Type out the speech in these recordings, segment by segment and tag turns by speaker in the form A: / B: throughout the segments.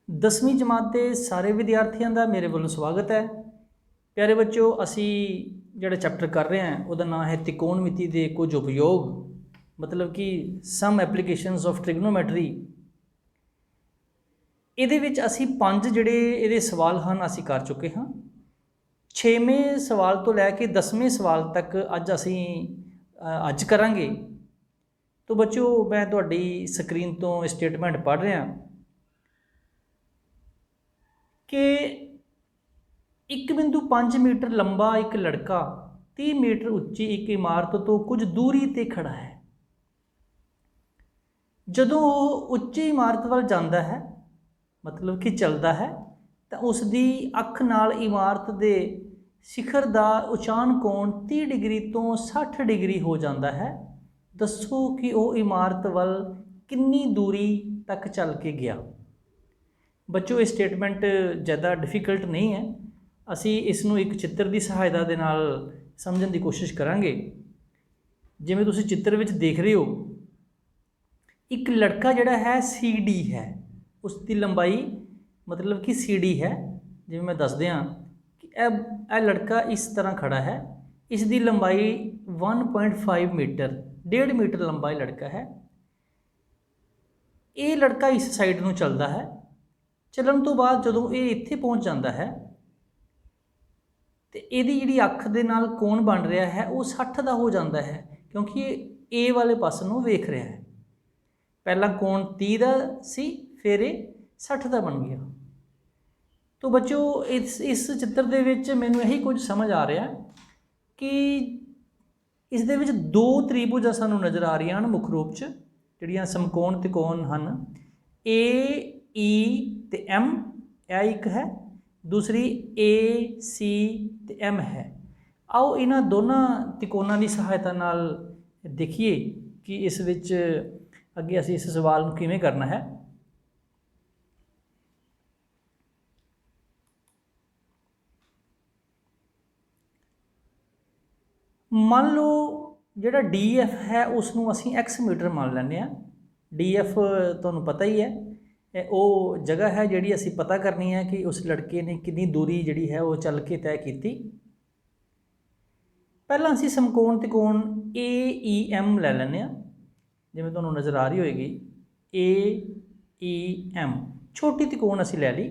A: 10वीं जमात के सारे विद्यार्थियों का मेरे वालों स्वागत है। प्यारे बच्चों, असी जिहड़ा चैप्टर कर रहे हैं उसका नाम है त्रिकोणमिति के कुछ उपयोग, मतलब कि सम एप्लीकेशनस ऑफ ट्रिग्नोमैट्री। ਇਹਦੇ ਵਿੱਚ ਅਸੀਂ 5 ਜਿਹੜੇ ਇਹਦੇ सवाल हैं ਅਸੀਂ कर चुके हाँ। 6वें सवाल तो लैके 10वें सवाल तक अज करांगे। तो बच्चों, मैं तुहाडी स्क्रीन तो स्टेटमेंट पढ़ रहा कि 1.5 मीटर लंबा एक लड़का 30 मीटर उच्ची एक इमारत तो कुछ दूरी ते खड़ा है। जदों उच्ची इमारत वाल जांदा है, मतलब कि चलता है, तो उसकी अख नाल इमारत के शिखर का उचान कोण 30 डिग्री तो 60 डिग्री हो जाता है। दसो कि वह इमारत वाल कितनी दूरी तक चल के गया। बच्चों, ये स्टेटमेंट ज़्यादा डिफिकल्ट नहीं है। असी इसनों एक चित्र की सहायता के नाल समझने की कोशिश करांगे। जिवें तुसीं चित्र विच देख रहे हो, एक लड़का जिहड़ा है CD है, उसकी लंबाई मतलब कि CD है। जिवें मैं दस दियाँ कि यह लड़का इस तरह खड़ा है, इसकी लंबाई 1.5 मीटर, 1.5 मीटर लंबा लड़का है। ये लड़का इस साइड में चलता है। चलन तो बाद जदों ये इत्थे पहुँच जाता है तो यदी जी अख दे नाल कोण बन रहा है वो 60 का हो जाता है, क्योंकि ये वाले पासे नूं वेख रहा है। पहला कोण 30 का सी, फिर ये 60 का बन गया। तो बच्चों, इस चित्र दे विच मैनूं यही कुछ समझ आ रहा कि इस दे विच दो त्रिभुजां सानूं नज़र आ रही हैं मुख रूप च, जिहड़ियां समकोण त्रिकोण हैं। AE ते M यह एक है, दूसरी AC ते M है। आओ इन्हां दोनों त्रिकोणां की सहायता नाल देखिए कि इस विच अगे असीं इस सवाल नूं किवें करना है। मान लो जिहड़ा DF है उसनूं असीं X मीटर मान लैंदे आ। DF तुहानूं पता ही है, वो जगह है जिहड़ी असीं पता करनी है कि उस लड़के ने कितनी दूरी जिहड़ी है वो चल के तय की। पहलां असीं समकोण त्रिकोण AEM लै लैंदे आ। जिवें तुहानूं नज़र आ रही होएगी AEM, छोटी त्रिकोण असीं लै ली।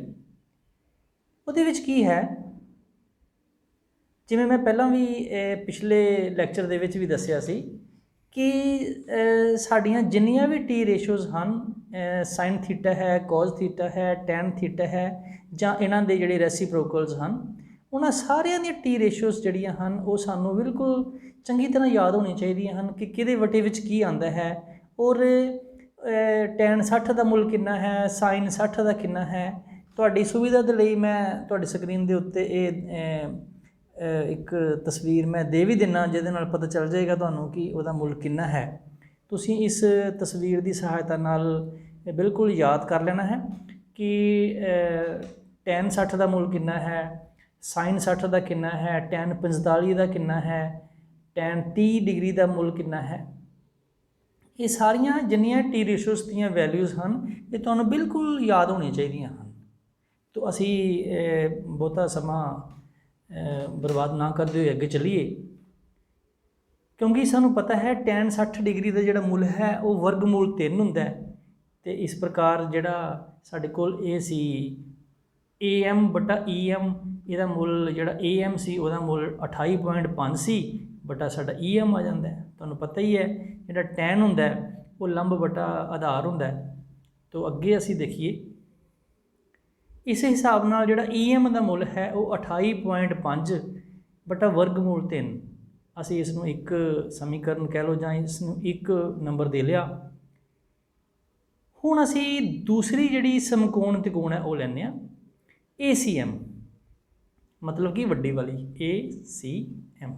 A: उहदे विच की है, जिवें मैं पहलां भी पिछले लैक्चर दे विच भी दस्सिया सी कि साड़ियां जिन्नियां भी T रेशोज़ हैं, साइन थीटा है, कॉज थीटा है, टैन थीटा है, जां इन्हां दे जिहड़े रेसिप्रोकल्स हैं, उन्हां सारियां दी T रेशोज़ जिहड़ियां हैं वो सानूं बिल्कुल चंगी तरह याद होनी चाहिए हैं कि किहदे वटे विच की आंदा है, और टैन 60 का मुल कितना है, साइन 60 का कितना है। तुहाडी सुविधा दे लई मैं तुहाडी स्क्रीन दे उत्ते एक तस्वीर मैं दे भी दिना, जिहदे नाल पता चल जाएगा तुहानूं कि उहदा मुल कितना है। तुसीं इस तस्वीर की सहायता नाल बिल्कुल याद कर लेना है कि टैन 60 का मुल कितना है, साइन 60 का कितना है, टैन 45 का कितना है, टैन 30 डिग्री का मुल कितना है। ये सारियां जिन्नियां T रेशोज़ दीयां वैल्यूज़ हैं ये तुहानूं बिल्कुल याद होनी चाहिए हैं। तो असी बहुता समा बर्बाद ना करते हुए अगे चलीए, क्योंकि सानू पता है टैन 60 डिग्री का जोड़ा मुल है वो वर्गमूल 3 होंदा है। तो इस प्रकार जोड़ा साडे कोल ये सी AM बटा EM, इहदा मुल जोड़ा AM सी उहदा मुल 28.5 सी बटा साडा EM आ जाता है। तुहानूं पता ही है जोड़ा टैन होंदा है वो लंब बटा आधार होंदा है। तो अगे असी देखिए, इस हिसाब नाल जिहड़ा EM का मुल है वो 28.5 बटा वर्गमूल 3। असी इसनूं एक समीकरण कह लो जां इसनूं एक नंबर दे लिया। हुण असी दूसरी जिहड़ी समकोण त्रिकोण है वो लैंदे आ ACM, मतलब कि वड्डी वाली ACM।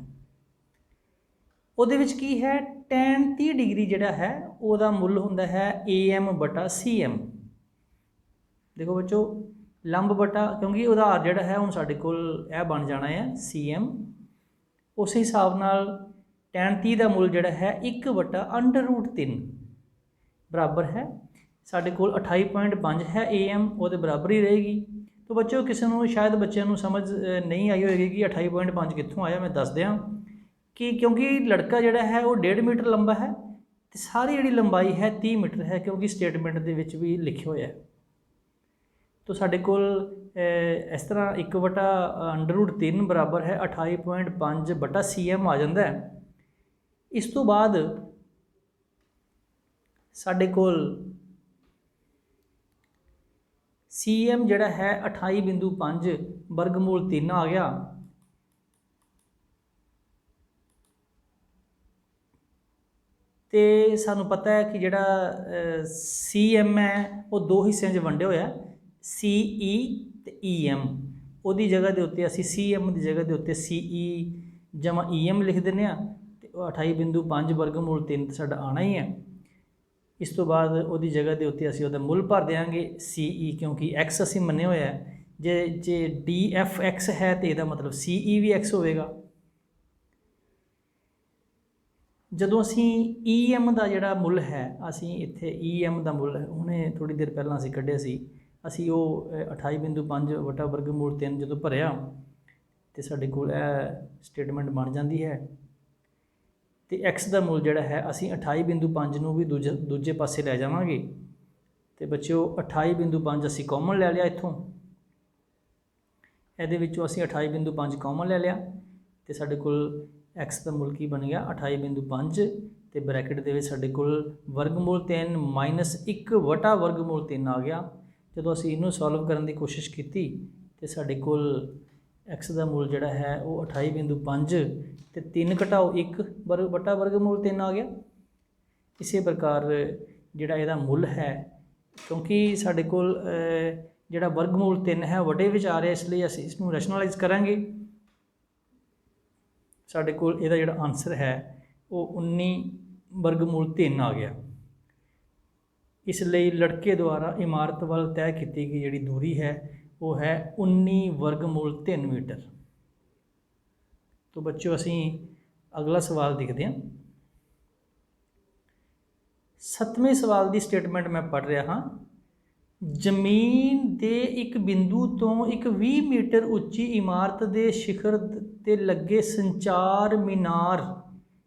A: उहदे विच की है, टैन 30 डिग्री जिहड़ा है उहदा मुल हुंदा है AM बटा CM। देखो बच्चों, लंब बटा, क्योंकि उधार जोड़ा है हम साढ़े कोल यह बन जाना है CM। उस हिसाब नाल टैन 30 का मुल जोड़ा है 1 बटा √3 बराबर है साढ़े कोल 28.5 है AM वो बराबर ही रहेगी। तो बच्चों किसी को शायद बच्चों को समझ नहीं आई होगी कि 28.5 कित्थों आया। मैं दस दियाँ कि क्योंकि लड़का जोड़ा है वो 1.5 मीटर लंबा है तो सारी जी लंबाई है 30 मीटर है, क्योंकि स्टेटमेंट के विच भी लिखे हुए है। तो साढ़े कोल इस तरह 1/√3 बराबर है 28.5 CM आ जाता है। इस तो बाद साढ़े कोल CM जोड़ा है 28.5 वर्गमूल 3 आ गया। तो सानू पता है कि जोड़ा CM है वो दो हिस्सों में वंडे हुए CE तो EM। वो जगह के उत्ते असी CM की जगह के उत्ते CE जमा EM लिख दें। तो 28.5 वर्गमूल 3 तो साडा आना ही है। इस तो बाद वो जगह के उत्ते असी वो मुल भर देंगे CE, क्योंकि X असी मने हुए है। जे DF X है तो यदा मतलब CE भी X होगा। जदों असी EM का जोड़ा मुल है, असी इत्थे EM का मुल हुणे थोड़ी देर पहला असी कढ़िया सी, असी वो 28.5 वटा वर्गमूल 3 जो भरिया तो साढ़े कोल स्टेटमेंट बन जाती है। तो X का मुल जोड़ा है असी 28.5 नूं भी दूजे पासे लै जावांगे। तो बच्चों 28.5 असी कॉमन लै लिया इत्थों, ये असी 28.5 कॉमन लै लिया तो साढ़े कोल X का मुल की बन गया 28.5 तो ब्रैकेट के साढ़े कोल वर्गमूल 3 -1 वटा वर्गमूल 3 आ गया। जो असी इनू सॉल्व करने की कोशिश की तो साढ़े कोल X का मुल जोड़ा है वो 28.5 तो 3 घटाओ 1 वटा वर्गमूल 3 आ गया। इसी प्रकार जोड़ा यदा मुल है, क्योंकि साढ़े कोल जोड़ा वर्गमूल 3 है वटे विच आ रहा, इसलिए असी इसनूं रैशनलाइज करांगे। साढ़े कोल इहदा जिहड़ा आंसर है वो 19 वर्गमूल 3 आ गया। इसलिए लड़के द्वारा इमारत वाल तय की गई जिहड़ी दूरी है वो है 19 वर्गमूल 3 मीटर। तो बच्चों असी अगला सवाल देखते हैं। 7वें सवाल की स्टेटमेंट मैं पढ़ रहा हाँ। जमीन के एक बिंदु तो एक 20 मीटर उच्ची इमारत के शिखर ते लगे संचार मीनार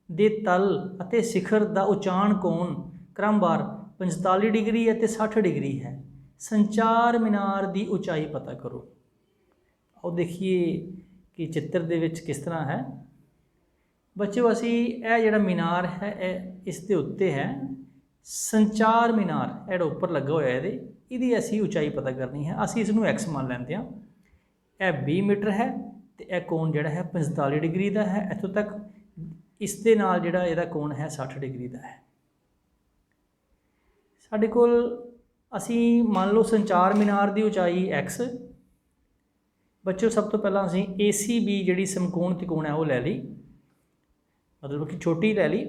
A: के तल अते शिखर का उचाण कोण क्रमवार 45 डिग्री और 60 डिग्री है। संचार मीनार की ऊंचाई पता करो। आओ देखिए कि चित्र दे विच किस तरह है। बच्चों असी यह जिहड़ा मीनार है इसके उत्ते है संचार मीनार, यह उपर लगा हुआ है, ये असी ऊंचाई पता करनी है। असी इसनूं X मान लेंगे हैं। यह 20 मीटर है तो यह कोण जिहड़ा है 45 डिग्री का है इत्थों तक। इस दे नाल जिहड़ा इहदा कोण है 60 डिग्री का है। साडे कोल असी मान लो संचार मीनार की ऊंचाई X। बच्चों सब तो पहला असी ACB जिहड़ी समकोण त्रिकोण है वो लै ली, मतलब कि छोटी लै ली।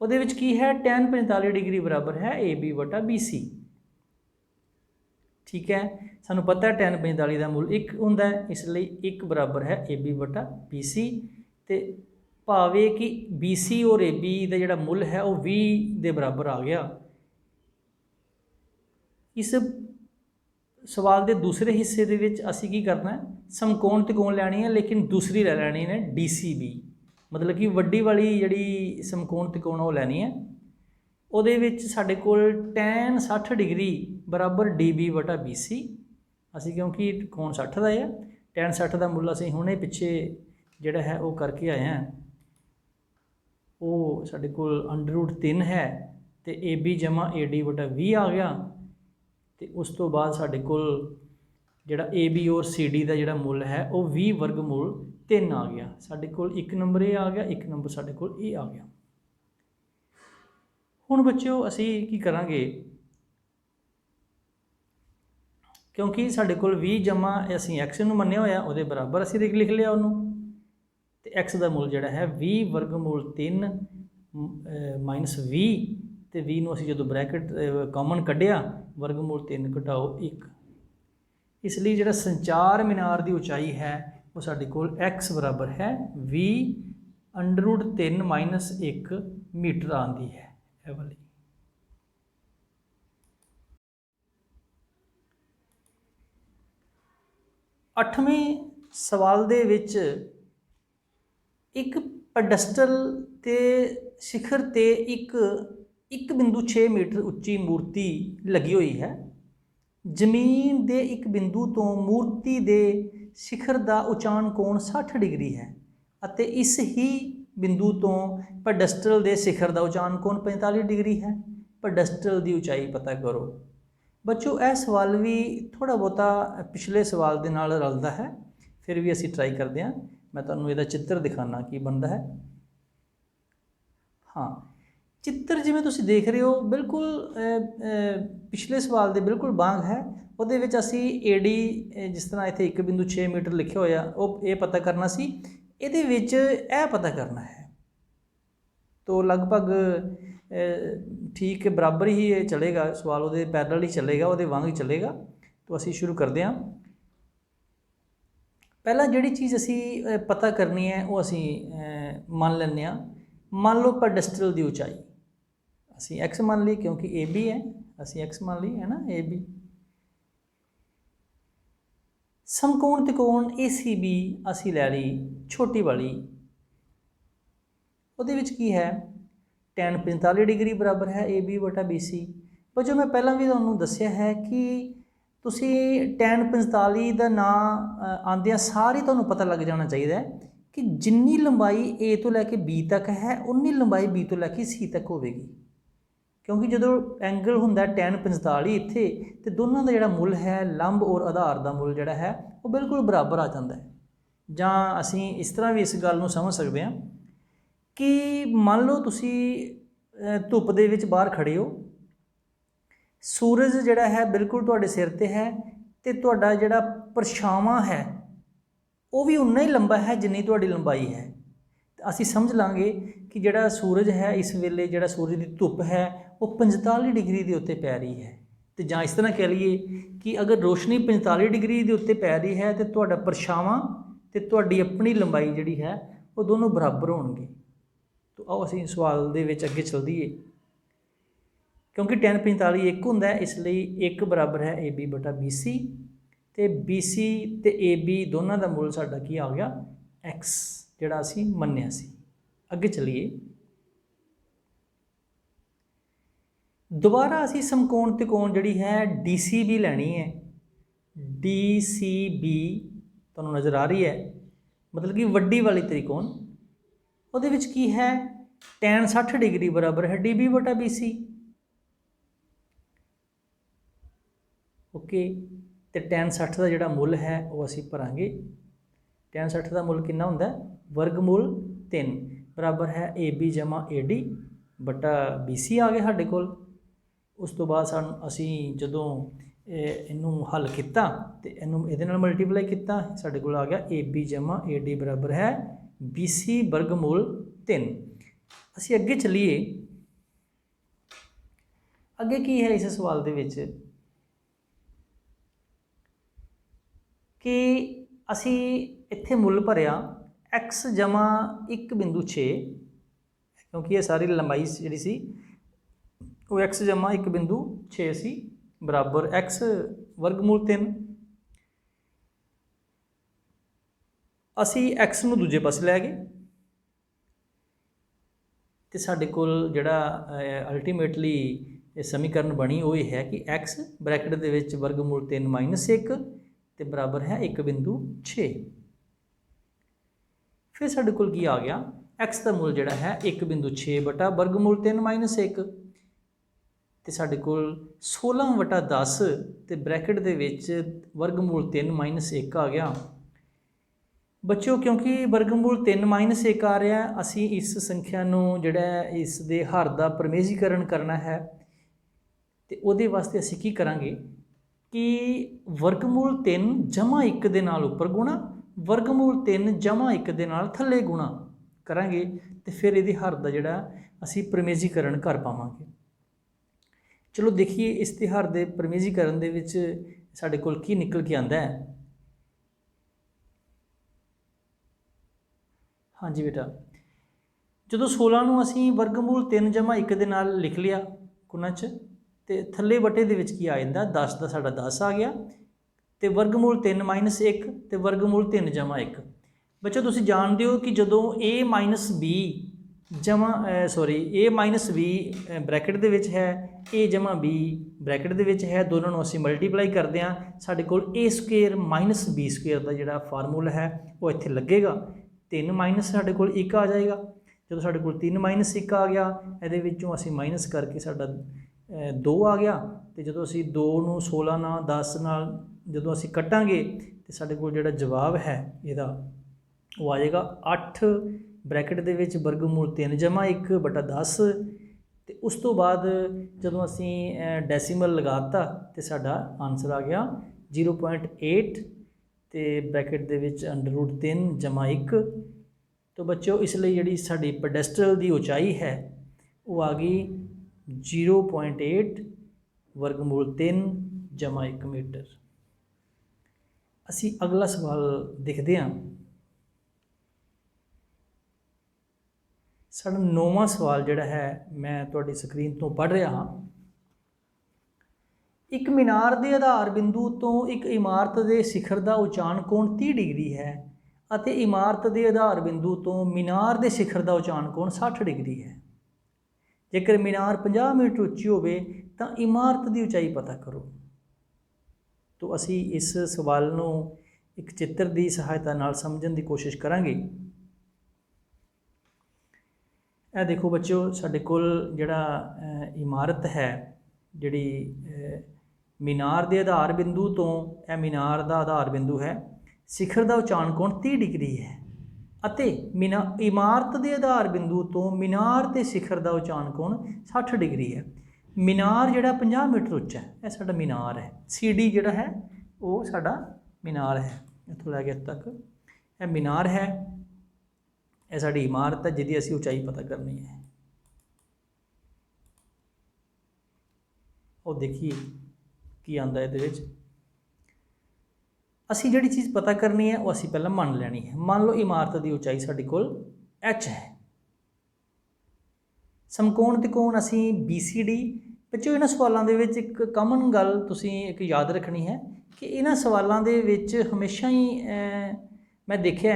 A: ਉਹਦੇ ਵਿੱਚ ਕੀ है tan 45 डिग्री बराबर है AB वटा BC। ठीक है, सानू पता है tan 45 का मूल 1 होंदा है, इसलिए 1 बराबर है AB वटा BC। तो भावे कि BC और AB का जिहड़ा मुल है वो 20 के बराबर आ गया। इस सवाल के दूसरे हिस्से के विच असी की करना है, समकोण त्रिकोण लैनी है, लेकिन दूसरी लै लैनी है DCB, मतलब कि वड्डी वाली जिहड़ी समकोण त्रिकोण वो लैनी है। ਉਹਦੇ ਵਿੱਚ ਸਾਡੇ ਕੋਲ tan 60 डिग्री बराबर DB वटा BC। ਅਸੀਂ क्योंकि कोण 60 ਦਾ है, tan 60 ਦਾ ਮੁੱਲ ਅਸੀਂ ਹੁਣੇ ਪਿੱਛੇ ਜਿਹੜਾ है वो करके आए हैं। वो ਸਾਡੇ ਕੋਲ √3 है तो AB जमा AD वटा 20 आ गया। तो उस तो बाद ਸਾਡੇ ਕੋਲ ਜਿਹੜਾ AB और CD का ਜਿਹੜਾ ਮੁੱਲ है वो 20 वर्गमूल 3 आ गया। साढ़े कोल 1 नंबर ये आ गया, 1 नंबर साढ़े कोल ये आ गया। हुण बच्चों असी की करांगे, क्योंकि साढ़े कोल 20 जमा असी X नूं मन्निया होया उहदे बराबर असी लिख लिया उन्होंने। तो X का मुल जिहड़ा है 20 वर्गमूल 3 -20 तो 20 नूं असी जदों ब्रैकेट कॉमन कढ़िया वर्गमूल 3 घटाओ 1। इसलिए जिहड़ा संचार मीनार की ऊंचाई है वो साढ़े कोल X बराबर है 20 √3 - 1 मीटर आती है। यह वाली 8वें सवाल ਦੇ ਵਿੱਚ ਇੱਕ ਪੈਡਸਟਲ ਤੇ ਸਿਖਰ ਤੇ ਇੱਕ 1.6 ਮੀਟਰ ਉੱਚੀ ਮੂਰਤੀ ਲੱਗੀ ਹੋਈ ਹੈ। ਜ਼ਮੀਨ ਦੇ ਇੱਕ ਬਿੰਦੂ ਤੋਂ ਮੂਰਤੀ ਦੇ ਸਿਖਰ ਦਾ ਉਚਾਨ ਕੋਣ 60 ਡਿਗਰੀ ਹੈ ਅਤੇ ਇਸ ਹੀ ਬਿੰਦੂ ਤੋਂ ਪੈਡਸਟਲ ਦੇ ਸਿਖਰ ਦਾ ਉਚਾਨ ਕੋਣ 45 ਡਿਗਰੀ ਹੈ। ਪੈਡਸਟਲ ਦੀ ਉਚਾਈ ਪਤਾ ਕਰੋ। ਬੱਚੋ ਇਹ ਸਵਾਲ ਵੀ ਥੋੜ੍ਹਾ ਬਹੁਤਾ ਪਿਛਲੇ ਸਵਾਲ ਦੇ ਨਾਲ ਰਲਦਾ ਹੈ, ਫਿਰ ਵੀ ਅਸੀਂ ਟਰਾਈ ਕਰਦੇ ਹਾਂ। ਮੈਂ ਤੁਹਾਨੂੰ ਇਹਦਾ ਚਿੱਤਰ ਦਿਖਾਉਣਾ ਕੀ ਬਣਦਾ ਹੈ। ਹਾਂ, ਚਿੱਤਰ ਜਿਵੇਂ ਤੁਸੀਂ ਦੇਖ ਰਹੇ ਹੋ ਬਿਲਕੁਲ ਪਿਛਲੇ ਸਵਾਲ ਦੇ ਬਿਲਕੁਲ ਵਾਂਗ ਹੈ। ਉਹਦੇ ਵਿੱਚ ਅਸੀਂ AD ਜਿਸ ਤਰ੍ਹਾਂ ਇੱਥੇ 1.6 ਮੀਟਰ ਲਿਖਿਆ ਹੋਇਆ ਉਹ ਇਹ ਪਤਾ ਕਰਨਾ ਸੀ, ਇਹਦੇ ਵਿੱਚ ਇਹ ਪਤਾ ਕਰਨਾ ਹੈ। तो लगभग ठीक बराबर ही ये चलेगा सवाल, वो पैरल ही चलेगा, वो वांग ही चलेगा। तो असी शुरू करते हैं। पहला जिहड़ी चीज़ असी पता करनी है वो असी मान लैंदे हां। मान लो पैडस्टल की उचाई असी x मान ली, क्योंकि AB है, असी x मान ली है ना AB। समकोण त्रिकोण ACB असी लै ली छोटी वाली, ਉਹਦੇ ਵਿੱਚ ਕੀ ਹੈ tan 45 ਡਿਗਰੀ ਬਰਾਬਰ ਹੈ AB ਬਟਾ BC। ਪਰ ਜੋ ਮੈਂ ਪਹਿਲਾਂ ਵੀ ਤੁਹਾਨੂੰ ਦੱਸਿਆ ਹੈ ਕਿ ਤੁਸੀਂ tan 45 ਦਾ ਨਾਂ ਆਉਂਦਿਆਂ ਸਾਰੀ ਤੁਹਾਨੂੰ ਪਤਾ ਲੱਗ ਜਾਣਾ ਚਾਹੀਦਾ ਹੈ ਕਿ ਜਿੰਨੀ ਲੰਬਾਈ A ਤੋਂ ਲੈ ਕੇ B ਤੱਕ ਹੈ ਉਨੀ ਲੰਬਾਈ B ਤੋਂ ਲੈ ਕੇ C ਤੱਕ ਹੋਵੇਗੀ। ਕਿਉਂਕਿ ਜਦੋਂ ਐਂਗਲ ਹੁੰਦਾ tan 45 ਇੱਥੇ ਤੇ ਦੋਨਾਂ ਦਾ ਜਿਹੜਾ ਮੁੱਲ ਹੈ ਲੰਬ ਔਰ ਆਧਾਰ ਦਾ ਮੁੱਲ ਜਿਹੜਾ ਹੈ ਉਹ ਬਿਲਕੁਲ ਬਰਾਬਰ ਆ ਜਾਂਦਾ ਹੈ। ਜਾਂ ਅਸੀਂ ਇਸ ਤਰ੍ਹਾਂ ਵੀ ਇਸ ਗੱਲ ਨੂੰ ਸਮਝ ਸਕਦੇ ਹਾਂ कि मान लो तुसी धुप दे विच बाहर खड़े हो, सूरज जिहड़ा है बिल्कुल तुहाडे सिर ते है ते तुहाडा जिहड़ा परछावां है वो भी उन्ना ही लंबा है जिन्नी तुहाडी लंबाई है। असी समझ लांगे कि जिहड़ा सूरज है इस वेले जिहड़ा सूरज की धुप है वो 45 डिग्री के उत्ते पै रही है। तो जां इस तरह कह लीए कि अगर रोशनी 45 डिग्री के उत्ते पै रही है तो तुहाडा परछावां ते तुहाडी अपनी लंबाई जिहड़ी है वो दोनों बराबर होणगे। तो आओ असी सवाल दे विच अगे चल दीए। क्योंकि tan 45 एक हुंदा है, इसलिए एक बराबर है AB बटा BC ते BC ते AB दोनों का मुल साडा की आ गया X, जिहड़ा असी मन्निया सी। अगे चलीए। दोबारा असी समकोण त्रिकोण जिहड़ी है DCB लैनी है। DCB तुहानूं नज़र आ रही है, मतलब कि वड्डी वाली त्रिकोण। ਉਹਦੇ ਵਿੱਚ ਕੀ ਹੈ tan 60 डिग्री बराबर है DB बटा BC। ओके, तो tan 60 का जोड़ा मुल है वो असी भरांगे। tan 60 का मुल कितना होंदा है वर्गमूल 3 बराबर है AB जमा AD बटा BC आ गया साडे कोल। उस तो बाद सानूं असी जदों इनू हल किया तो इनू इहदे नाल मल्टीप्लाई किया, साडे कोल आ गया AB जमा AD बराबर है BC वर्गमूल 3। असी अगे चलीए। अगे की है इस सवाल दे विच कि असी इत्थे मुल भरिया x जमा 1.6, क्योंकि ये सारी लंबाई जिहड़ी सी वो x जमा 1.6 सी बराबर x वर्गमूल 3। असी x नूं दूजे पासे लै गए तो साडे कोल जिहड़ा अल्टीमेटली समीकरण बनी वो ये है कि x ब्रैकेट दे विच वर्गमूल 3 माइनस 1 तो बराबर है 1.6। फिर साडे कोल की आ गया x का मुल जिहड़ा है 1.6 बटा वर्गमूल 3 माइनस 1 तो साडे कोल 16 बटा 10 तो ब्रैकेट दे विच वर्गमूल 3 माइनस 1 आ गया। बच्चों क्योंकि वर्गमूल 3 माइनस 1 आ रहा है, असी इस संख्या नूं जिहड़ा इस दे हर दा प्रमेजीकरण करना है। तो उहदे वास्ते असी की करांगे कि वर्गमूल 3 जमा 1 दे नाल उपर गुणा, वर्गमूल 3 जमा 1 दे नाल थल्ले गुणा करांगे तो फिर इहदे हर दा जिहड़ा असी प्रमेजीकरण कर पावांगे। चलो देखिए इस दे हर दे प्रमेजीकरण दे विच साडे कोल की निकल के आंदा है। हाँ जी बेटा, जो 16 नूं असी वर्गमूल 3 जमा 1 दे नाल लिख लिया गुणा च, तो थल्ले बटे दे विच की आ जांदा 10 का साडा 10 आ गया ਤੇ ਵਰਗਮੂਲ 3 ਮਾਈਨਸ 1 ਤੇ ਵਰਗਮੂਲ 3 ਜਮਾ 1। ਬੱਚੋ ਤੁਸੀਂ ਜਾਣਦੇ ਹੋ ਕਿ ਜਦੋਂ a ਮਾਈਨਸ b ਜਮਾ a ਮਾਈਨਸ b ਬ੍ਰੈਕਟ ਦੇ ਵਿੱਚ ਹੈ, a ਜਮਾ b ਬ੍ਰੈਕਟ ਦੇ ਵਿੱਚ ਹੈ, ਦੋਨਾਂ ਨੂੰ ਅਸੀਂ ਮਲਟੀਪਲਾਈ ਕਰਦੇ ਹਾਂ, ਸਾਡੇ ਕੋਲ a square minus b square ਦਾ ਜਿਹੜਾ ਫਾਰਮੂਲਾ ਹੈ ਉਹ ਇੱਥੇ ਲੱਗੇਗਾ। 3 ਮਾਈਨਸ ਸਾਡੇ ਕੋਲ 1 ਆ ਜਾਏਗਾ। ਜਦੋਂ ਸਾਡੇ ਕੋਲ 3 ਮਾਈਨਸ 1 ਆ ਗਿਆ, ਇਹਦੇ ਵਿੱਚੋਂ ਅਸੀਂ ਮਾਈਨਸ ਕਰਕੇ ਸਾਡਾ 2 ਆ ਗਿਆ। ਤੇ ਜਦੋਂ ਅਸੀਂ 2 ਨੂੰ 16 ਨਾਲ 10 ਨਾਲ ਜਦੋਂ ਅਸੀਂ ਕੱਟਾਂਗੇ ਤੇ ਸਾਡੇ ਕੋਲ ਜਿਹੜਾ ਜਵਾਬ ਹੈ ਇਹਦਾ ਉਹ ਆ ਜਾਏਗਾ 8 ਬ੍ਰੈਕਟ ਦੇ ਵਿੱਚ ਵਰਗਮੂਲ 3 ਜਮਾ 1 ਬਟਾ 10। ਤੇ ਉਸ ਤੋਂ ਬਾਅਦ ਜਦੋਂ ਅਸੀਂ ਡੈਸੀਮਲ ਲਗਾਤਾ ਤੇ ਸਾਡਾ ਆਨਸਰ ਆ ਗਿਆ 0.8 ਤੇ ਬ੍ਰੈਕਟ ਦੇ ਵਿੱਚ √3 ਜਮਾ 1। तो बच्चों इसलिए जी साड़ी पेडेस्ट्रल की ऊंचाई है वो आ गई 0.8 वर्गमूल 3 जमा 1 मीटर। असी अगला सवाल देखते हैं। साड़ा 9वां सवाल जिहड़ा है मैं तुहाडी स्क्रीन तो पढ़ रहा हाँ। एक मीनार के आधार बिंदु तो एक इमारत के शिखर का उचान कोण 30 डिग्री है ਅਤੇ ਇਮਾਰਤ ਦੇ ਆਧਾਰ ਬਿੰਦੂ ਤੋਂ ਮੀਨਾਰ ਦੇ ਸਿਖਰ ਦਾ ਉਚਾਨ ਕੋਣ 60 ਡਿਗਰੀ ਹੈ। ਜੇਕਰ ਮੀਨਾਰ 50 ਮੀਟਰ ਉੱਚੀ ਹੋਵੇ ਤਾਂ ਇਮਾਰਤ ਦੀ ਉਚਾਈ ਪਤਾ ਕਰੋ। तो ਅਸੀਂ ਇਸ ਸਵਾਲ ਨੂੰ ਇੱਕ ਚਿੱਤਰ ਦੀ ਸਹਾਇਤਾ ਨਾਲ ਸਮਝਣ ਦੀ ਕੋਸ਼ਿਸ਼ ਕਰਾਂਗੇ। ਇਹ ਦੇਖੋ ਬੱਚਿਓ, ਸਾਡੇ ਕੋਲ ਜਿਹੜਾ ਇਮਾਰਤ ਹੈ, ਜਿਹੜੀ ਮੀਨਾਰ ਦੇ ਆਧਾਰ ਬਿੰਦੂ ਤੋਂ, ਇਹ ਮੀਨਾਰ ਦਾ ਆਧਾਰ ਬਿੰਦੂ ਹੈ, ਸਿਖਰ ਦਾ ਉਚਾਨ ਕੋਣ 30 ਡਿਗਰੀ ਹੈ ਅਤੇ ਇਮਾਰਤ ਦੇ ਆਧਾਰ ਬਿੰਦੂ ਤੋਂ ਮੀਨਾਰ ਤੇ ਸਿਖਰ ਦਾ ਉਚਾਨ ਕੋਣ 60 ਡਿਗਰੀ ਹੈ। ਮੀਨਾਰ ਜਿਹੜਾ 50 ਮੀਟਰ ਉੱਚਾ ਹੈ, ਇਹ ਸਾਡਾ ਮੀਨਾਰ ਹੈ। CD ਜਿਹੜਾ ਹੈ ਉਹ ਸਾਡਾ ਮੀਨਾਰ ਹੈ, ਇੱਥੋਂ ਲੈ ਕੇ ਇੱਥੇ ਤੱਕ ਇਹ ਮੀਨਾਰ ਹੈ। ਇਹ ਸਾਡੀ ਇਮਾਰਤ ਹੈ ਜਿਹਦੀ ਅਸੀਂ ਉਚਾਈ ਪਤਾ ਕਰਨੀ ਹੈ। ਉਹ ਦੇਖੀਏ ਕੀ ਆਉਂਦਾ ਇਹਦੇ ਵਿੱਚ। ਅਸੀਂ ਜਿਹੜੀ ਚੀਜ਼ ਪਤਾ ਕਰਨੀ ਹੈ ਉਹ ਅਸੀਂ ਪਹਿਲਾਂ ਮੰਨ ਲੈਣੀ ਹੈ। ਮੰਨ ਲਓ ਇਮਾਰਤ ਦੀ ਉਚਾਈ ਸਾਡੇ ਕੋਲ h ਹੈ। ਸਮਕੋਣ ਤਿਕੋਣ ਅਸੀਂ BCD। ਬੱਚਿਓ ਇਹਨਾਂ ਸਵਾਲਾਂ ਦੇ ਵਿੱਚ ਇੱਕ ਕਾਮਨ ਗੱਲ ਤੁਸੀਂ ਇੱਕ ਯਾਦ ਰੱਖਣੀ ਹੈ ਕਿ ਇਹਨਾਂ ਸਵਾਲਾਂ ਦੇ ਵਿੱਚ ਹਮੇਸ਼ਾ ਹੀ ਮੈਂ ਦੇਖਿਆ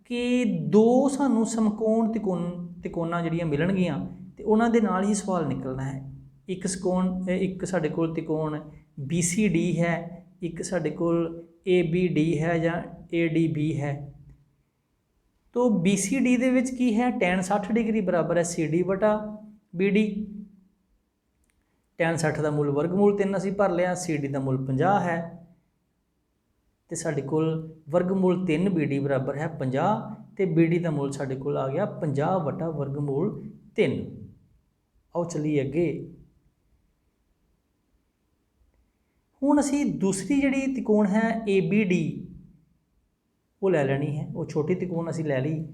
A: ਕਿ ਦੋ ਸਾਨੂੰ ਸਮਕੋਣ ਤਿਕੋਣਾਂ ਜਿਹੜੀਆਂ ਮਿਲਣਗੀਆਂ ਤੇ ਉਹਨਾਂ ਦੇ ਨਾਲ ਹੀ ਸਵਾਲ ਨਿਕਲਣਾ ਹੈ। ਇੱਕ ਸਾਡੇ ਕੋਲ ਤਿਕੋਣ BCD ਹੈ, ਇੱਕ ਸਾਡੇ ਕੋਲ ABD है या ADB है। तो BCD ਦੇ ਵਿੱਚ ਕੀ ਹੈ, tan 60 डिग्री बराबर है CD बटा BD। tan 60 ਦਾ ਮੁੱਲ ਵਰਗਮੂਲ 3 ਅਸੀਂ ਭਰ ਲਿਆ, CD ਦਾ ਮੁੱਲ 50 ਹੈ ਤੇ ਸਾਡੇ ਕੋਲ ਵਰਗਮੂਲ 3 BD ਬਰਾਬਰ ਹੈ 50 ਤੇ BD ਦਾ ਮੁੱਲ ਸਾਡੇ ਕੋਲ ਆ ਗਿਆ 50 ਬਟਾ ਵਰਗਮੂਲ 3। ਆਓ ਚੱਲੀਏ ਅੱਗੇ। ਹੁਣ ਅਸੀਂ ਦੂਸਰੀ ਜਿਹੜੀ ਤਿਕੋਣ ਹੈ ABD ਉਹ ਲੈ ਲੈਣੀ ਹੈ। ਉਹ ਛੋਟੀ ਤਿਕੋਣ ਅਸੀਂ ਲੈ ਲਈ,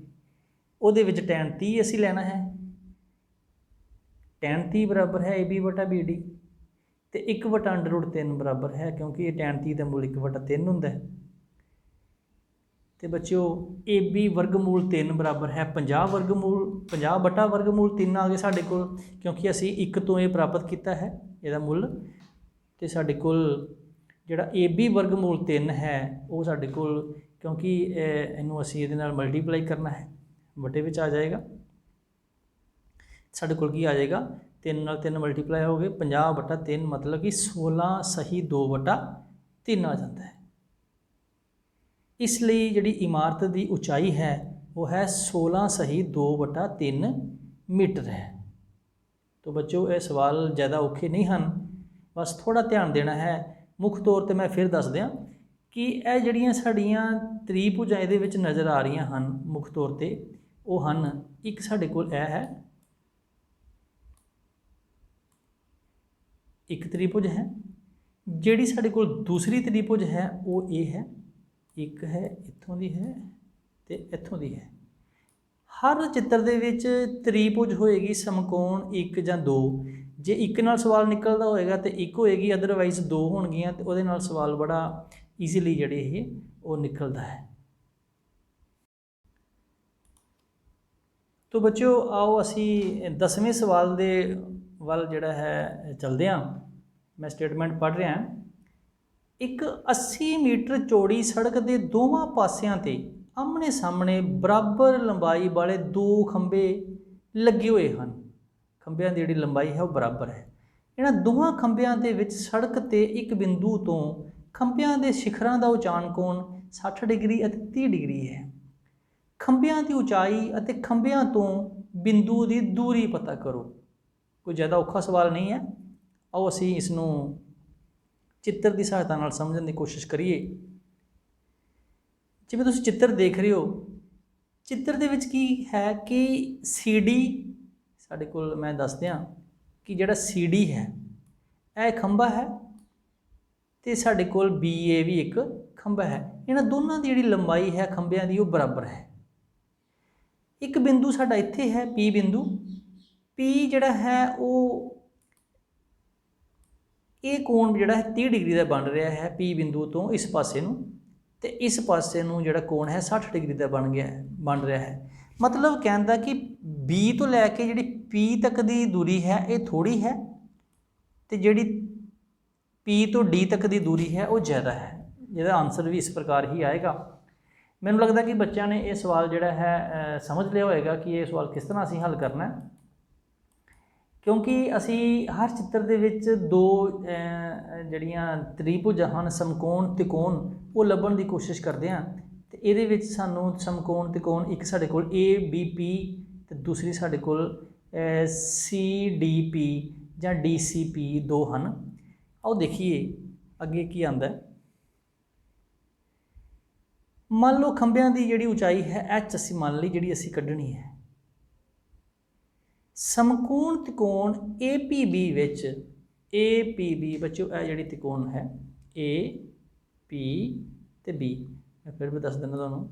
A: ਉਹਦੇ ਵਿੱਚ tan 30 ਅਸੀਂ ਲੈਣਾ ਹੈ। tan 30 ਬਰਾਬਰ ਹੈ AB ਬਟਾ BD ਤੇ 1 ਬਟਾ √3 ਬਰਾਬਰ ਹੈ, ਕਿਉਂਕਿ ਇਹ tan 30 ਦਾ ਮੁੱਲ 1 ਬਟਾ 3 ਹੁੰਦਾ ਹੈ। ਤੇ ਬੱਚਿਓ AB ਵਰਗਮੂਲ 3 ਬਰਾਬਰ ਹੈ 50 ਬਟਾ ਵਰਗਮੂਲ 3 ਆ ਗਏ ਸਾਡੇ ਕੋਲ, ਕਿਉਂਕਿ ਅਸੀਂ 1 ਤੋਂ ਇਹ ਪ੍ਰਾਪਤ ਕੀਤਾ ਹੈ ਇਹਦਾ ਮੁੱਲ। ਤੇ ਸਾਡੇ ਕੋਲ ਜਿਹੜਾ AB ਵਰਗਮੂਲ 3 ਹੈ ਉਹ ਸਾਡੇ ਕੋਲ, ਕਿਉਂਕਿ ਇਹਨੂੰ ਅਸੀਂ ਇਹਦੇ ਨਾਲ ਮਲਟੀਪਲਾਈ ਕਰਨਾ ਹੈ, ਵੱਡੇ ਵਿੱਚ ਆ ਜਾਏਗਾ। ਸਾਡੇ ਕੋਲ ਕੀ ਆ ਜਾਏਗਾ, 3 ਨਾਲ 3 ਮਲਟੀਪਲਾਈ ਹੋ ਗਏ, 50 ਬਟਾ 3 ਮਤਲਬ ਕਿ 16 ਸਹੀ 2 ਬਟਾ 3 ਆ ਜਾਂਦਾ ਹੈ। ਇਸ ਲਈ ਜਿਹੜੀ ਇਮਾਰਤ ਦੀ ਉਚਾਈ ਹੈ ਉਹ ਹੈ 16 ਸਹੀ 2 ਬਟਾ 3 ਮੀਟਰ ਹੈ। तो बच्चों ਇਹ सवाल ज़्यादा औखे नहीं हैं, बस थोड़ा ध्यान देना है। मुख तौर पर मैं फिर दस दियाँ कि यह जड़ियाँ साड़ियाँ त्रिभुजां इहदे विच नज़र आ रही हैं मुख तौर पर, वो हैं एक साडे कोल यह है, एक त्रिभुज है। जिहड़ी साडे कोल दूसरी त्रिभुज है वो ये है, एक है इत्थों दी है ते इत्थों दी है। हर चित्र दे विच त्रिभुज होएगी समकोण 1 ਜਾਂ 2। जे एक नाल सवाल निकलता होएगा तो एक होएगी, अदरवाइज 2 होणगियां ते उहदे नाल सवाल बड़ा ईजीली जिहड़े ये वो निकलता है। तो बच्चों आओ असी 10वें सवाल दे वल जिहड़ा है चलदे हां। मैं स्टेटमेंट पढ़ रहा एक 80 मीटर चौड़ी सड़क के दोवां पासियां ते आमने सामने बराबर लंबाई वाले दो खंबे लगे हुए हैं। खंबियां की जिहड़ी लंबाई है वो बराबर है। इन्हां दोवां खंबियां दे विच सड़क ते एक बिंदु तो खंबियां दे शिखरां दा उचान कोण 60 डिग्री अते 30 डिग्री है। खंबियां की उचाई अते खंबियां तो बिंदु की दूरी पता करो। कोई ज़्यादा औखा सवाल नहीं है। आओ असीं इसनूं चित्र की सहायता नाल समझण की कोशिश करिए। जिवें तुसीं चित्र देख रहे हो, चित्र दे विच की है कि सी डी साडे कोल, मैं दस दियां कि जिहड़ा सी डी है यह खंबा है तो साडे कोल बी ए भी एक खंबा है। इन्हां दोनों की जिहड़ी लंबाई है खंबियां की वो बराबर है। एक बिंदु साडा इत्थे है पी बिंदु, पी जिहड़ा है वो ये कोण जिहड़ा है 30 डिग्री का बन रहा है पी बिंदु तो इस पासे नूं, ते इस पासे नूं जिहड़ा कोण है 60 डिग्री का बन रहा है। मतलब कहंदा कि बी तो लैके जिहड़ी पी तक की दूरी है ये थोड़ी है, तो जिहड़ी पी तो डी तक की दूरी है वो ज़्यादा है। जिहदा आंसर भी इस प्रकार ही आएगा। मैनूं लगदा कि बच्चों ने यह सवाल जिहड़ा है समझ लिया होएगा कि ये सवाल किस तरह असीं हल करना है, क्योंकि असी हर चित्र दे विच दो जिहड़ियां त्रिभुजां हन समकोण त्रिकोण वो लभण की कोशिश करते हैं। तो ये सानूं समकोण त्रिकोण एक साडे कोल ए बी पी ते दूसरी साडे कोल सी डी पी जां डी सी पी दो हन। आओ देखिए अगे की आंदा है। मान लो खंबियां की जिहड़ी उचाई है एच असीं मान ली जिहड़ी असीं कढनी है। समकोण त्रिकोण A P B which A P B बच्चों यह जिहड़ी त्रिकोण है ए पी ते बी, मैं फिर भी दस दिना तुहानूं।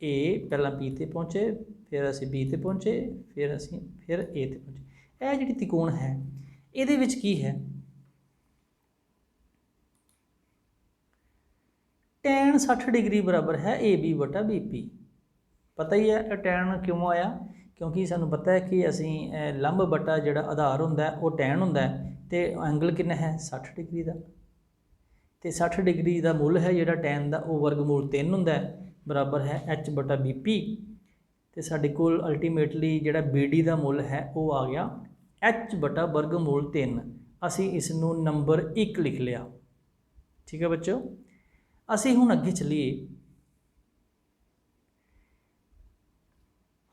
A: ए पहला पी ते पहुँचे, फिर असीं बी ते पहुँचे, फिर असीं फिर ए ते पहुँचे। यह जिहड़ी त्रिकोण है इहदे विच की है, टैन 60 डिग्री बराबर है ए बी बटा बी पी। पता ही है टैन क्यों आया, क्योंकि सानूं पता है कि असीं लंब बटा जिहड़ा आधार हुंदा है वो टैन हुंदा है, तो एंगल कितना है 60 डिग्री का। तो 60 डिग्री का मुल है जिहड़ा टैन का वो वर्गमूल 3 हुंदा है बराबर है एच बटा बी पी। तो साडे कोल अल्टीमेटली जिहड़ा बी डी का मुल है वो आ गया एच बटा वर्गमूल 3। असीं इसनूं नंबर 1 लिख लिया। ठीक है बच्चों, असीं हुण अगे चलीए।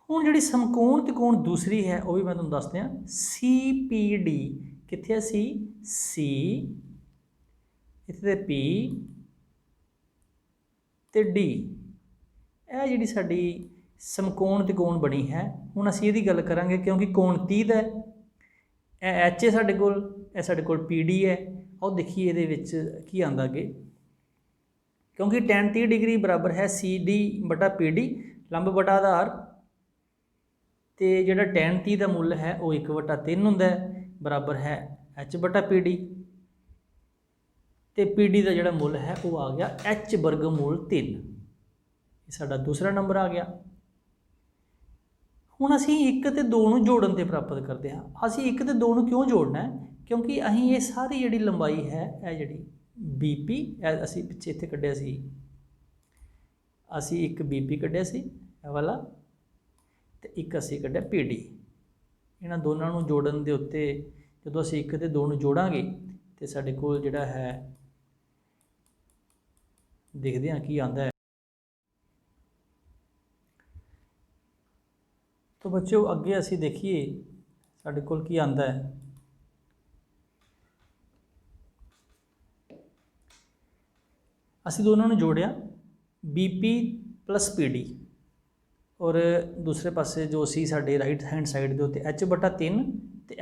A: हुण जिहड़ी समकोण त्रिकोण दूसरी है वो भी मैं तुहानूं दस दियां। सी पी डी कित्थे है, सी इत्थे पी ते डी, यह जिहड़ी साडी समकोण त्रिकोण बनी है। हुण असीं इहदी गल करांगे क्योंकि कोण 30 है, यह एच है साडे कोल, यह साडे कोल पी डी है। आओ देखिए इहदे विच की आंदा अगे, क्योंकि टैन 30 डिग्री बराबर है सी डी बटा पी डी लंब बटा आधार, तो जिहड़ा टैन 30 का मुल है वो 1/3 हुंदा है बराबर है एच बटा पी डी, तो पी डी का जिहड़ा मुल है वो आ गया एच वर्गमूल 3। ये साडा दूसरा नंबर आ गया। हुण असीं 1 ते 2 नूं जोड़न ते प्राप्त करते हैं। असीं 1 ते 2 नूं क्यों जोड़ना है, क्योंकि असीं ये सारी जिहड़ी लंबाई है यह जिहड़ी बी पी असीं पिछे इत्थे कढिया सी, असीं एक बी पी कढिया सी वाला, तो एक असीं कढिया पी डी। इन्हां दोनों नूं जोड़न दे उत्ते जदों असीं 1 ते 2 नूं जोड़ांगे तो साडे कोल जिहड़ा है देखदे हां की आंदा है। तो बच्चों अगे असीं देखिए साडे कोल की आंदा है। असीं दोनों ने जोड़िया B P plus P D, और दूसरे पासे जो सी साडे राइट हैंड साइड के उत्ते एच बटा 3 तो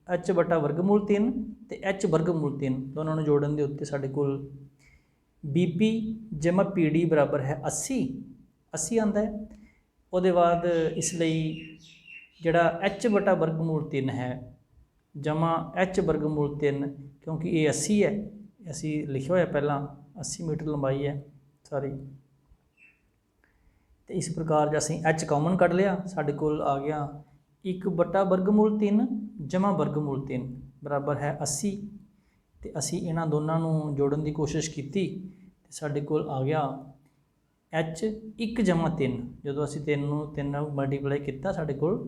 A: एच बटा वर्गमूल 3 तो एच वर्गमूल 3 दोनों ने जोड़न के उत्ते साडे कोल बी पी जमा पी डी बराबर है 80 आंदा है। उसदे बाद इसलिए जिहड़ा एच बटा वर्गमूल 3 है जमा एच वर्गमूल 3, क्योंकि ये 80 है, असी लिखा होया पहला 80 मीटर लंबाई है सारी। तो इस प्रकार जो असीं एच कॉमन कढ़ लिया, साडे कोल आ गया 1 बटा वर्गमूल 3 जमा वर्गमूल 3 बराबर है 80। ਤੇ ਅਸੀਂ ਇਹਨਾਂ ਦੋਨਾਂ ਨੂੰ ਜੋੜਨ ਦੀ ਕੋਸ਼ਿਸ਼ ਕੀਤੀ ਤੇ ਸਾਡੇ ਕੋਲ ਆ ਗਿਆ h 1 ਜਮ੍ਹਾਂ 3। ਜਦੋਂ ਅਸੀਂ 3 ਨੂੰ 3 ਨਾਲ ਮਲਟੀਪਲਾਈ ਕੀਤਾ ਸਾਡੇ ਕੋਲ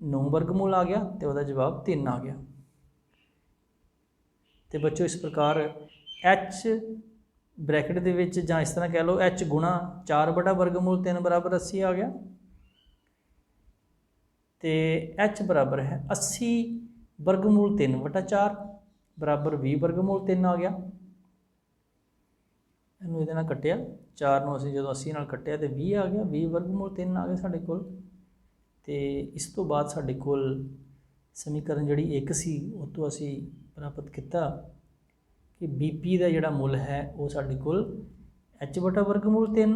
A: 9 ਵਰਗਮੂਲ ਆ ਗਿਆ ਤੇ ਉਹਦਾ ਜਵਾਬ 3 ਆ ਗਿਆ। ਤੇ ਬੱਚੋ ਇਸ ਪ੍ਰਕਾਰ h ਬ੍ਰੈਕਟ ਦੇ ਵਿੱਚ ਜਾਂ ਇਸ ਤਰ੍ਹਾਂ ਕਹਿ ਲਓ h ਗੁਣਾ 4 ਬਟਾ ਵਰਗਮੂਲ 3 ਬਰਾਬਰ 80 ਆ ਗਿਆ ਤੇ h ਬਰਾਬਰ ਹੈ 80 ਵਰਗਮੂਲ 3 ਬਟਾ 4 ਬਰਾਬਰ 20 ਵਰਗਮੂਲ 3 ਆ ਗਿਆ। ਇਹਨੂੰ ਇਹਦੇ ਨਾਲ ਕੱਟਿਆ 4 ਨੂੰ ਅਸੀਂ ਜਦੋਂ 80 ਨਾਲ ਕੱਟਿਆ ਤੇ 20 ਆ ਗਿਆ, 20 ਵਰਗਮੂਲ 3 ਆ ਗਿਆ ਸਾਡੇ ਕੋਲ। ਤੇ ਇਸ ਤੋਂ ਬਾਅਦ ਸਾਡੇ ਕੋਲ ਸਮੀਕਰਨ ਜਿਹੜੀ 1 ਸੀ ਉਹ ਤੋਂ ਅਸੀਂ ਪ੍ਰਾਪਤ ਕੀਤਾ ਕਿ BP ਦਾ ਜਿਹੜਾ ਮੁੱਲ ਹੈ ਉਹ ਸਾਡੇ ਕੋਲ h ਬਟਾ ਵਰਗਮੂਲ 3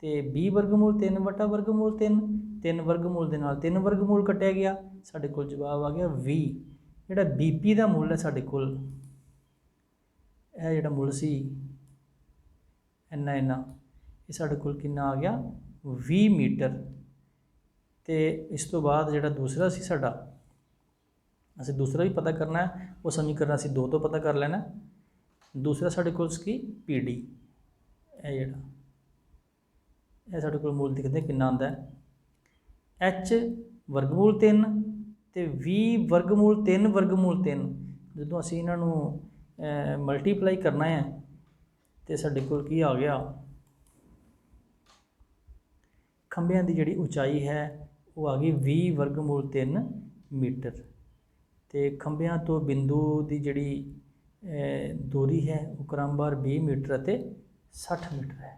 A: ਤੇ b ਵਰਗਮੂਲ 3 ਬਟਾ ਵਰਗਮੂਲ 3 3 ਵਰਗਮੂਲ ਦੇ ਨਾਲ 3 ਵਰਗਮੂਲ ਕੱਟਿਆ ਗਿਆ, ਸਾਡੇ ਕੋਲ ਜਵਾਬ ਆ ਗਿਆ 20। ਜਿਹੜਾ BP ਦਾ ਮੁੱਲ ਹੈ ਸਾਡੇ ਕੋਲ ਇਹ ਜਿਹੜਾ ਮੁੱਲ ਸੀ ਇੰਨਾ ਇਹ ਸਾਡੇ ਕੋਲ ਕਿੰਨਾ ਆ ਗਿਆ 20 ਮੀਟਰ। ਤੇ ਇਸ ਤੋਂ ਬਾਅਦ ਜਿਹੜਾ ਦੂਸਰਾ ਸੀ ਸਾਡਾ ਅਸੀਂ ਦੂਸਰਾ ਵੀ ਪਤਾ ਕਰਨਾ ਹੈ, ਉਹ ਸਮੀਕਰਨ ਅਸੀਂ 2 ਤੋਂ ਪਤਾ ਕਰ ਲੈਣਾ। ਦੂਸਰਾ ਸਾਡੇ ਕੋਲ ਸੀ PD, ਇਹ ਸਾਡੇ ਕੋਲ ਮੁੱਲ ਦਿਖਦੇ ਕਿੰਨਾ ਆਉਂਦਾ ਹੈ h ਵਰਗਮੂਲ 3 ਤੇ 20 ਵਰਗਮੂਲ 3 ਵਰਗਮੂਲ 3। ਜਦੋਂ ਅਸੀਂ ਇਹਨਾਂ ਨੂੰ ਮਲਟੀਪਲਾਈ ਕਰਨਾ ਹੈ ਤੇ ਸਾਡੇ ਕੋਲ ਕੀ ਆ ਗਿਆ ਖੰਭਿਆਂ ਦੀ ਜਿਹੜੀ ਉਚਾਈ ਹੈ ਉਹ ਆ ਗਈ 20 ਵਰਗਮੂਲ 3 ਮੀਟਰ ਤੇ ਖੰਭਿਆਂ ਤੋਂ ਬਿੰਦੂ ਦੀ ਜਿਹੜੀ ਦੂਰੀ ਹੈ ਉਹ ਕ੍ਰਮਵਾਰ 20 ਮੀਟਰ ਅਤੇ 60 ਮੀਟਰ ਹੈ।